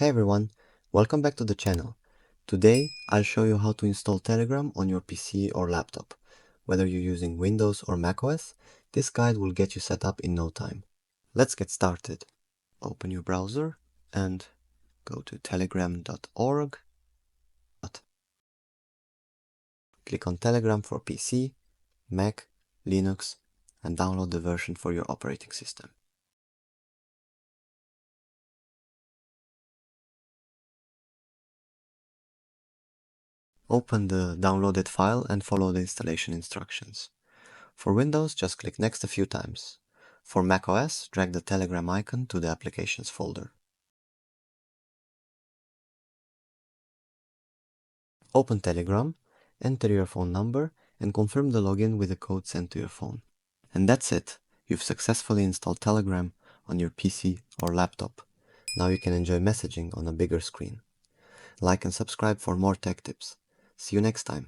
Hey everyone, welcome back to the channel. Today I'll show you how to install Telegram on your PC or laptop. Whether you're using Windows or macOS, this guide will get you set up in no time. Let's get started. Open your browser and go to telegram.org. Click on Telegram for PC, Mac, Linux, and download the version for your operating system. Open the downloaded file and follow the installation instructions. For Windows, just click Next a few times. For macOS, drag the Telegram icon to the Applications folder. Open Telegram, enter your phone number, and confirm the login with the code sent to your phone. And that's it. You've successfully installed Telegram on your PC or laptop. Now you can enjoy messaging on a bigger screen. Like and subscribe for more tech tips. See you next time.